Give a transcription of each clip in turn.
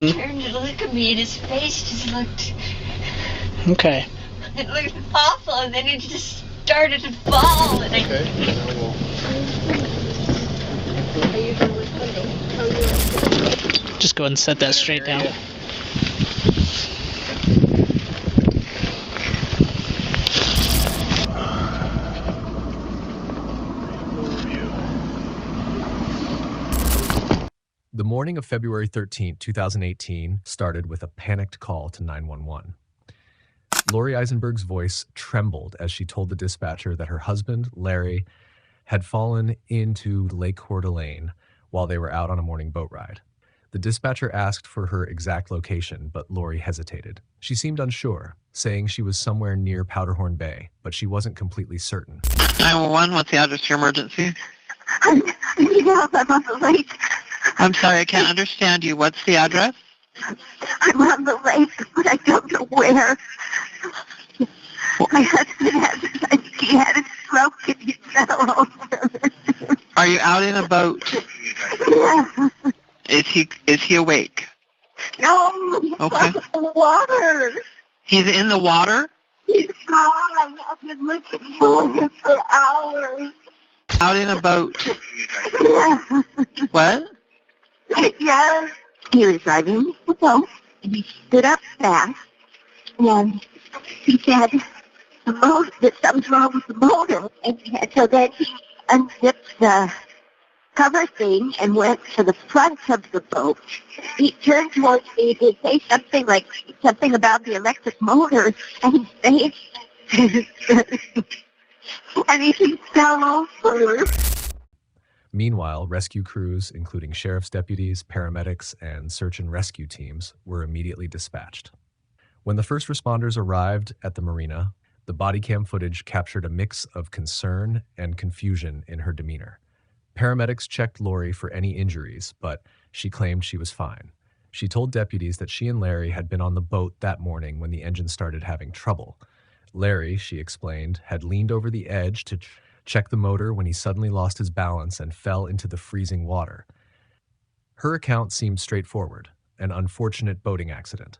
He turned to look at me and his face just looked... Okay. It looked awful, and then he just started to fall, and Okay. Just go ahead and set that straight down. The morning of February 13, 2018 started with a panicked call to 911. Lori Eisenberg's voice trembled as she told the dispatcher that her husband, Larry, had fallen into Lake Coeur d'Alene while they were out on a morning boat ride. The dispatcher asked for her exact location, but Lori hesitated. She seemed unsure, saying she was somewhere near Powderhorn Bay, but she wasn't completely certain. 911, what's the address to your emergency? I'm on the lake. I'm sorry, I can't understand you. What's the address? I'm on the lake, but I don't know where. My husband had a stroke and he fell over. Are you out in a boat? Yeah. Is he awake? No, he's Okay. in the water. He's in the water? He's gone. I've been looking for him for hours. Out in a boat? Yeah. What? Yes. He was driving the boat, and he stood up fast, and he said that something's wrong with the motor. And so then he unzipped the cover thing and went to the front of the boat. He turned towards me to say something about the electric motor, and he and he just fell over. Meanwhile, rescue crews, including sheriff's deputies, paramedics, and search and rescue teams, were immediately dispatched. When the first responders arrived at the marina, the body cam footage captured a mix of concern and confusion in her demeanor. Paramedics checked Lori for any injuries, but she claimed she was fine. She told deputies that she and Larry had been on the boat that morning when the engine started having trouble. Larry, she explained, had leaned over the edge to check the motor when he suddenly lost his balance and fell into the freezing water. Her account seemed straightforward, an unfortunate boating accident.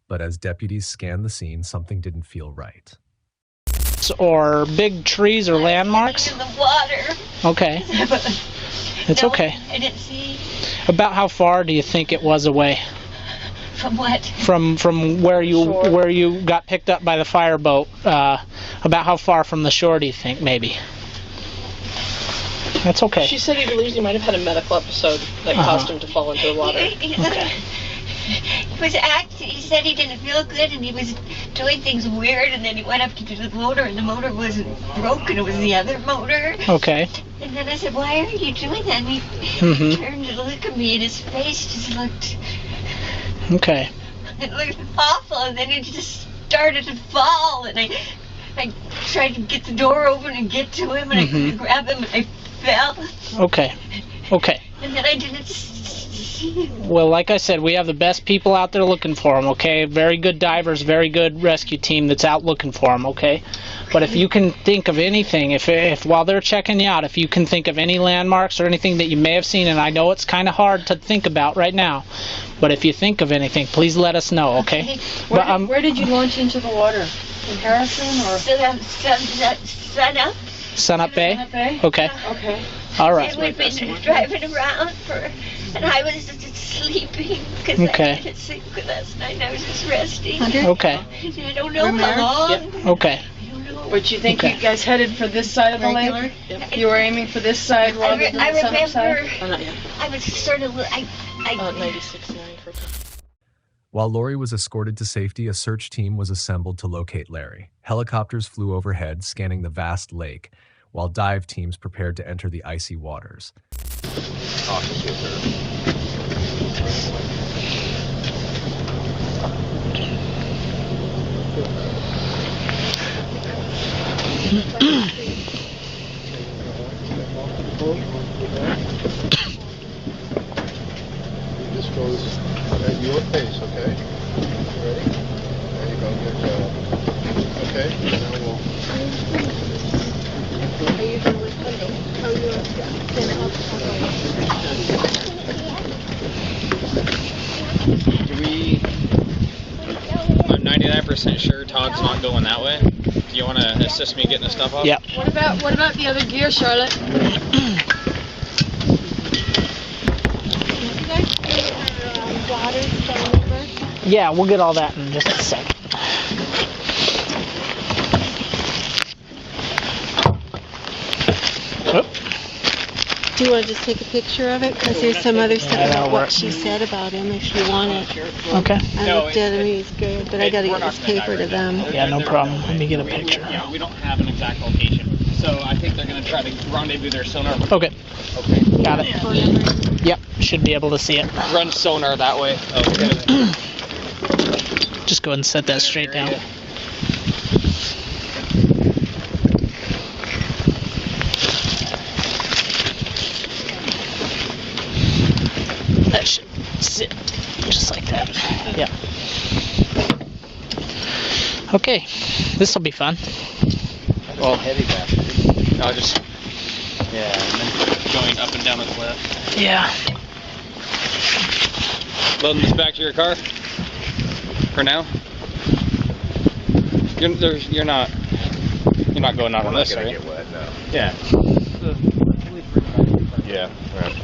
But as deputies scanned the scene, something didn't feel right. Or big trees or landmarks? in the water. Okay. It's No, okay. I didn't see. About how far do you think it was away? From what? From where you got picked up by the fireboat? About how far from the shore do you think, maybe? That's okay. She said he believes he might have had a medical episode that caused him to fall into the water. Okay. He said he didn't feel good and he was doing things weird, and then he went up to do the motor and the motor wasn't broken, it was the other motor. Okay. And then I said, why are you doing that? And he turned to look at me and his face just looked... Okay. It looked awful, and then he just started to fall, and I tried to get the door open and get to him, and I couldn't grab him, and I fell. Okay. Okay. And then I didn't see him. Well, like I said, we have the best people out there looking for them, okay? Very good divers, very good rescue team that's out looking for them, okay? But if you can think of anything, if while they're checking you out, if you can think of any landmarks or anything that you may have seen, and I know it's kind of hard to think about right now, but if you think of anything, please let us know, okay? Where did you launch into the water? In Harrison or? Sunup Bay? Sunup Bay? Okay. Okay. All right. And we've been driving around and I was just sleeping because Okay. I didn't sleep good last night. I was just resting. Okay. I don't know how long. Yep. Okay. I don't know. But you think you guys headed for this side of the lake? Yep. You were aiming for this side rather than the Sunup side? Oh, not yet. I was sort of... 96.9 for... While Lori was escorted to safety, a search team was assembled to locate Larry. Helicopters flew overhead, scanning the vast lake, while dive teams prepared to enter the icy waters. This goes at your pace, okay? Ready? There you go, good job. Okay, now we'll... I'm 99% sure Todd's not going that way. Do you want to assist me getting the stuff off? Yep. What about the other gear, Charlotte? Yeah, we'll get all that in just a second. Oh. Do you want to just take a picture of it? Because there's some other stuff about what she said about him if you want it. Okay. I looked at him, he's good, but I got to get this paper to them. Yeah, no problem. Let me get a picture. Yeah, we don't have an exact location. So I think they're going to try to rendezvous their sonar. Okay. Okay. Got it. Yep, should be able to see it. Run sonar that way. Okay. Just go ahead and set that straight down. That should sit just like that. Yeah. Okay, this will be fun. Well, heavy bastard. No, just and then going up and down the cliff. Yeah. Loading this back to your car. For now. You're not going out on this, right? Get wet, no. Yeah. Yeah. Right.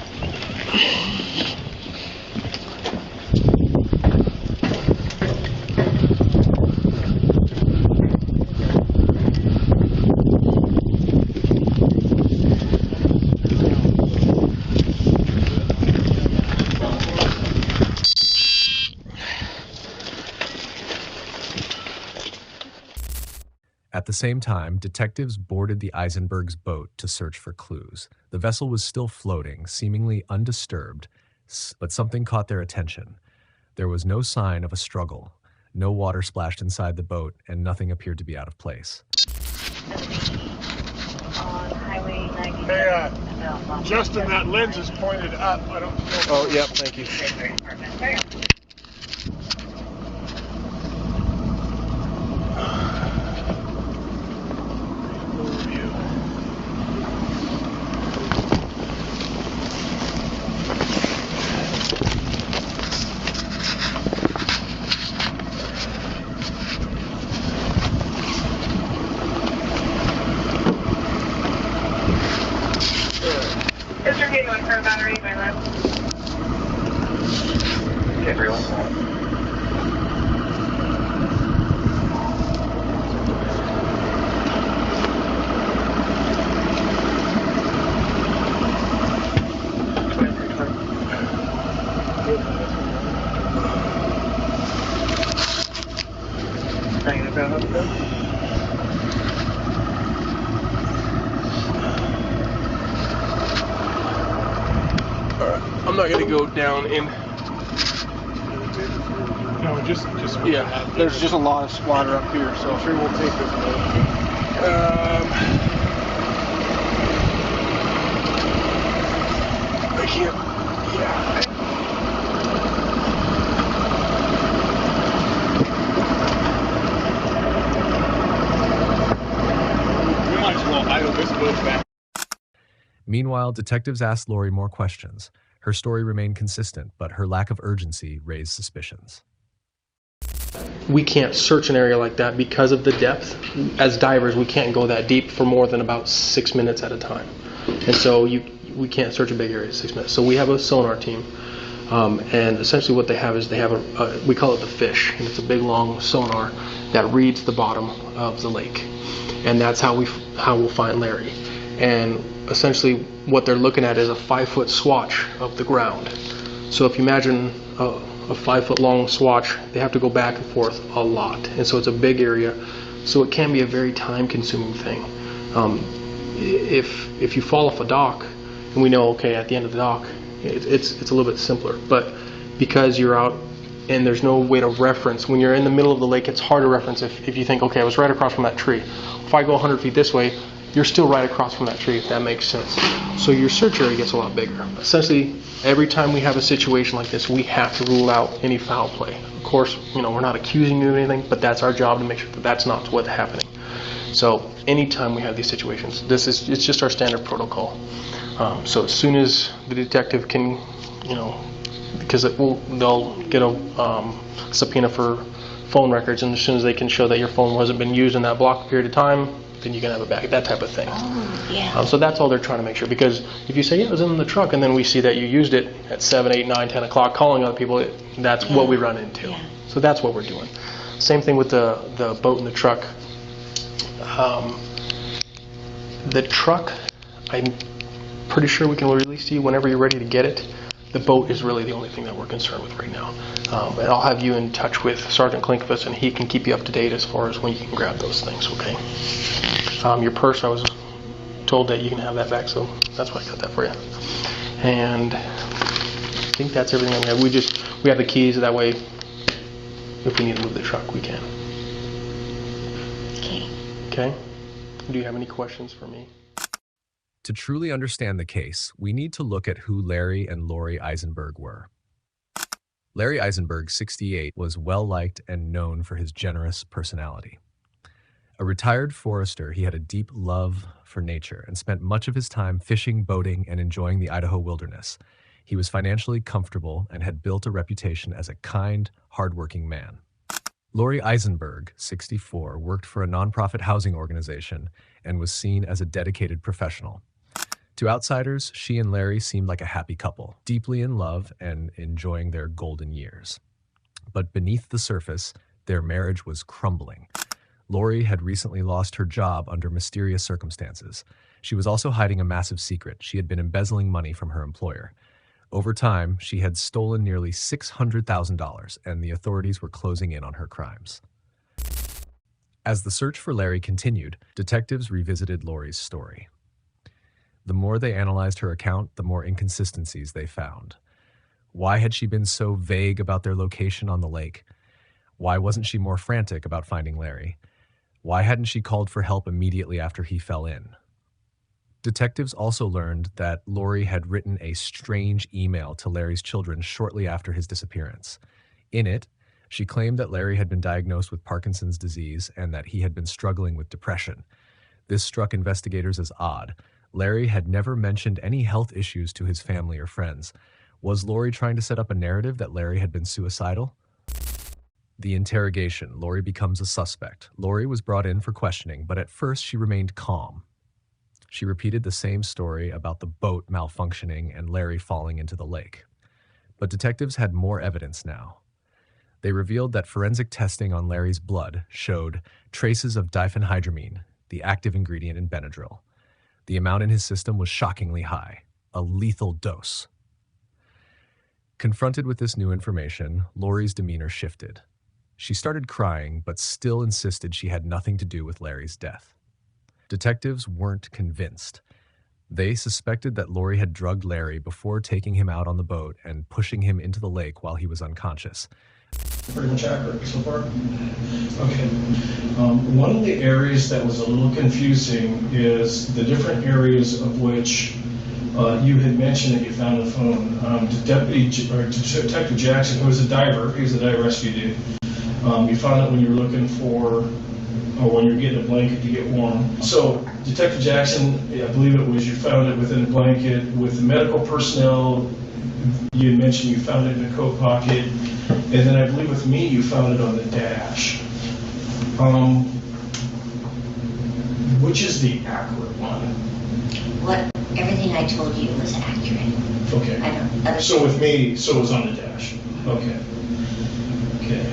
At the same time, detectives boarded the Eisenberg's boat to search for clues. The vessel was still floating, seemingly undisturbed, but something caught their attention. There was no sign of a struggle. No water splashed inside the boat, and nothing appeared to be out of place. Hey, Justin, that lens is pointed up. I don't know. Oh, yep, thank you. I'm not gonna go down in. No, just yeah. There's just a lot of splatter up here, so sure we'll take this one. I can't. Yeah. We might as well idle this boat back. Meanwhile, detectives asked Lori more questions. Her story remained consistent, but her lack of urgency raised suspicions. We can't search an area like that because of the depth. As divers, we can't go that deep for more than about 6 minutes at a time. And so we can't search a big area in 6 minutes. So we have a sonar team. And essentially what they have is they have we call it the fish. And it's a big long sonar that reads the bottom of the lake. And that's how we'll find Larry. And essentially what they're looking at is a 5-foot swatch of the ground. So if you imagine a 5-foot long swatch, they have to go back and forth a lot. And so it's a big area. So it can be a very time consuming thing. If you fall off a dock, and we know, okay, at the end of the dock, it's a little bit simpler. But because you're out and there's no way to reference, when you're in the middle of the lake, it's hard to reference if you think, okay, I was right across from that tree. If I go 100 feet this way, you're still right across from that tree, if that makes sense. So your search area gets a lot bigger. Essentially, every time we have a situation like this, we have to rule out any foul play. Of course, we're not accusing you of anything, but that's our job to make sure that that's not what's happening. So anytime we have these situations, it's just our standard protocol. So as soon as the detective can, because they'll get a subpoena for phone records, and as soon as they can show that your phone wasn't been used in that block period of time, then you can have it back, that type of thing. Oh, yeah. So that's all they're trying to make sure, because if you say, yeah, it was in the truck, and then we see that you used it at 7, 8, 9, 10 o'clock calling other people, that's what we run into. Yeah. So that's what we're doing. Same thing with the boat and the truck. The truck, I'm pretty sure we can release to you whenever you're ready to get it. The boat is really the only thing that we're concerned with right now. And I'll have you in touch with Sergeant Klinkvist, and he can keep you up to date as far as when you can grab those things, okay? Your purse, I was told that you can have that back, so that's why I got that for you. And I think that's everything. We have the keys, that way if we need to move the truck, we can. Okay. Okay? Do you have any questions for me? To truly understand the case, we need to look at who Larry and Lori Eisenberg were. Larry Eisenberg, 68, was well-liked and known for his generous personality. A retired forester, he had a deep love for nature and spent much of his time fishing, boating, and enjoying the Idaho wilderness. He was financially comfortable and had built a reputation as a kind, hardworking man. Lori Eisenberg, 64, worked for a nonprofit housing organization and was seen as a dedicated professional. To outsiders, she and Larry seemed like a happy couple, deeply in love and enjoying their golden years. But beneath the surface, their marriage was crumbling. Lori had recently lost her job under mysterious circumstances. She was also hiding a massive secret. She had been embezzling money from her employer. Over time, she had stolen nearly $600,000, and the authorities were closing in on her crimes. As the search for Larry continued, detectives revisited Lori's story. The more they analyzed her account, the more inconsistencies they found. Why had she been so vague about their location on the lake? Why wasn't she more frantic about finding Larry? Why hadn't she called for help immediately after he fell in? Detectives also learned that Lori had written a strange email to Larry's children shortly after his disappearance. In it, she claimed that Larry had been diagnosed with Parkinson's disease and that he had been struggling with depression. This struck investigators as odd. Larry had never mentioned any health issues to his family or friends. Was Lori trying to set up a narrative that Larry had been suicidal? The interrogation. Lori becomes a suspect. Lori was brought in for questioning, but at first she remained calm. She repeated the same story about the boat malfunctioning and Larry falling into the lake. But detectives had more evidence now. They revealed that forensic testing on Larry's blood showed traces of diphenhydramine, the active ingredient in Benadryl. The amount in his system was shockingly high, a lethal dose. Confronted with this new information, Lori's demeanor shifted. She started crying, but still insisted she had nothing to do with Larry's death. Detectives weren't convinced. They suspected that Lori had drugged Larry before taking him out on the boat and pushing him into the lake while he was unconscious. Pretty much accurate so far? Okay. One of the areas that was a little confusing is the different areas of which you had mentioned that you found the phone. Detective Jackson, who was a diver, he was a dive rescue dude, you found it when you were looking for, or when you were getting a blanket to get warm. So Detective Jackson, I believe it was, you found it within a blanket. With the medical personnel, you had mentioned you found it in a coat pocket. And then I believe with me, you found it on the dash. Which is the accurate one? Everything I told you was accurate. Okay. So with me, so it was on the dash. Okay. Okay.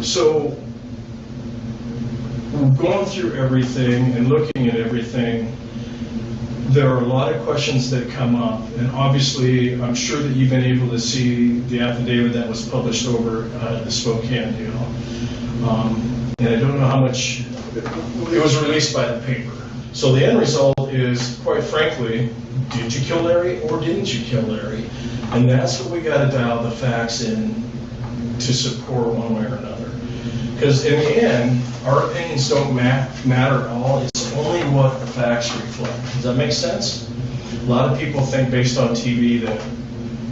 So going through everything and looking at everything, there are a lot of questions that come up, and obviously I'm sure that you've been able to see the affidavit that was published over the Spokane deal. And I don't know how much, it was released by the paper. So the end result is, quite frankly, did you kill Larry or didn't you kill Larry? And that's what we got to dial the facts in to support one way or another. Because in the end, our opinions don't matter at all. It's only what the facts reflect. Does that make sense? A lot of people think based on TV that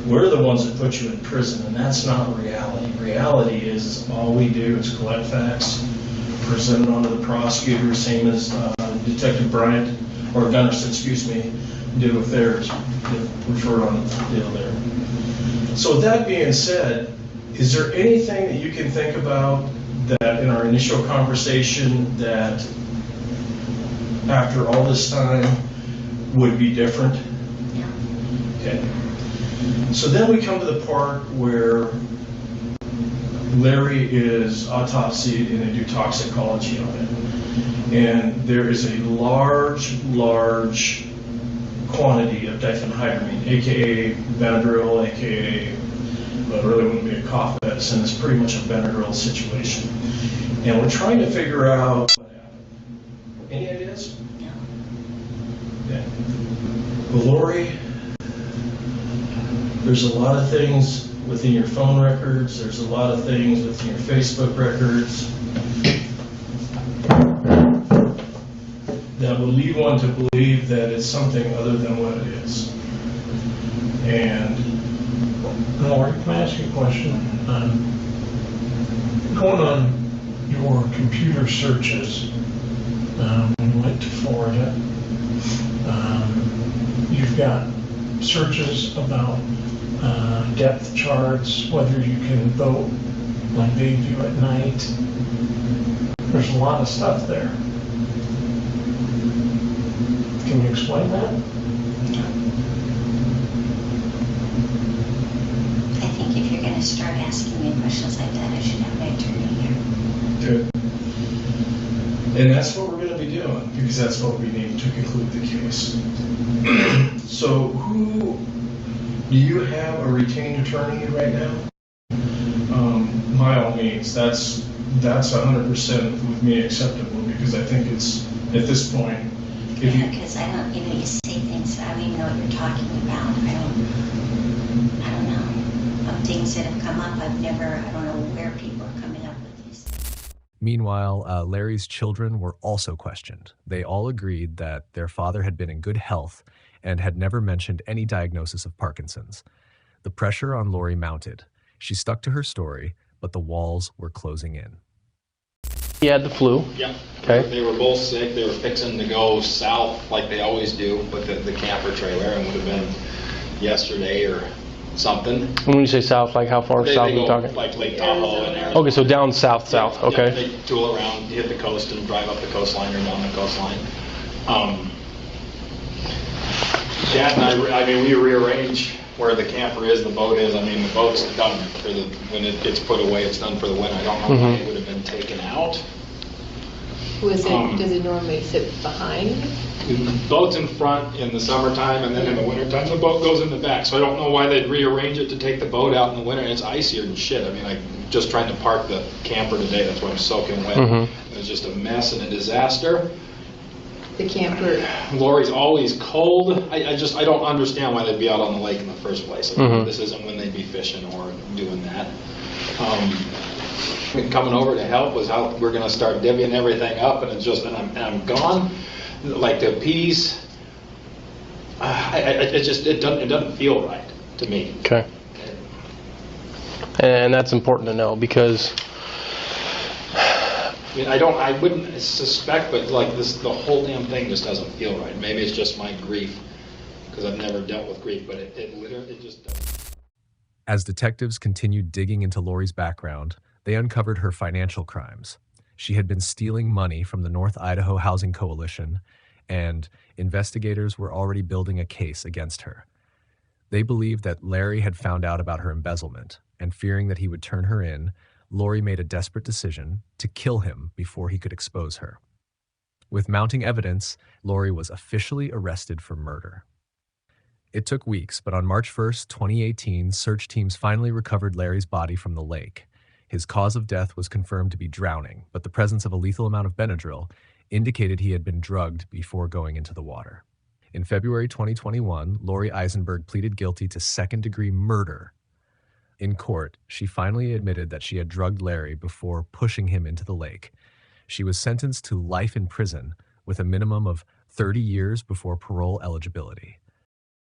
we're the ones that put you in prison, and that's not reality. Reality is all we do is collect facts, present it onto the prosecutor, same as Detective Bryant, or Gunnarsson, excuse me, did with theirs, referred on the deal there. So with that being said, is there anything that you can think about that in our initial conversation that after all this time would be different? Okay. So then we come to the part where Larry is autopsied and they do toxicology on it. And there is a large quantity of diphenhydramine, aka Benadryl, aka, well, it really wouldn't be a cough medicine, it's pretty much a Benadryl situation. And we're trying to figure out what happened. Any ideas? No. Yeah. Lori, there's a lot of things within your phone records, there's a lot of things within your Facebook records that would lead one to believe that it's something other than what it is. And Lori, can I ask you a question? Going on your computer searches, when you went to Florida, you've got searches about depth charts, whether you can boat on Bayview at night. There's a lot of stuff there. Can you explain that? I think if you're going to start asking me questions like that, I should have my attorney here. good. And that's what we're going to be doing, because that's what we need to conclude the case. So do you have a retained attorney right now? By all means, that's 100% with me acceptable, because I think it's, at this point, because I don't, you say things, I don't even know what you're talking about. I don't know. Of things that have come up, I don't know where people are coming up with these. Meanwhile, Larry's children were also questioned. They all agreed that their father had been in good health and had never mentioned any diagnosis of Parkinson's. The pressure on Lori mounted. She stuck to her story, but the walls were closing in. He had the flu. Yeah. Okay. They were both sick. They were fixing to go south like they always do with the camper trailer, and would have been yesterday or something. And when you say south, like how far south are we talking? Like Lake Tahoe and there. Okay, so down south, okay. Yeah, they tool around, hit the coast, and drive up the coastline or down the coastline. Dad and I mean, we rearrange where the camper is, the boat is. I mean, the boat's done for when it gets put away, it's done for the winter. I don't know why it would have been taken out. Does it normally sit behind? The boat's in front in the summertime, and then in the wintertime, the boat goes in the back. So I don't know why they'd rearrange it to take the boat out in the winter. It's icier than shit. I mean, I'm just trying to park the camper today. That's why I'm soaking wet. It was just a mess and a disaster. The camper. Lori's always cold. I don't understand why they'd be out on the lake in the first place. I mean, this isn't when they'd be fishing or doing that. Coming over to help was how we're going to start divvying everything up, and it's just, and I'm gone. Like the peas, it doesn't feel right to me. Okay. And that's important to know, because I mean, I wouldn't suspect, but like the whole damn thing just doesn't feel right. Maybe it's just my grief, because I've never dealt with grief, but it literally just doesn't. As detectives continued digging into Lori's background, they uncovered her financial crimes. She had been stealing money from the North Idaho Housing Coalition, and investigators were already building a case against her. They believed that Larry had found out about her embezzlement, and fearing that he would turn her in, Lori made a desperate decision to kill him before he could expose her. With mounting evidence, Lori was officially arrested for murder. It took weeks, but on March 1st, 2018, search teams finally recovered Larry's body from the lake. His cause of death was confirmed to be drowning, but the presence of a lethal amount of Benadryl indicated he had been drugged before going into the water. In February 2021, Lori Eisenberg pleaded guilty to second-degree murder. In court, she finally admitted that she had drugged Larry before pushing him into the lake. She was sentenced to life in prison with a minimum of 30 years before parole eligibility.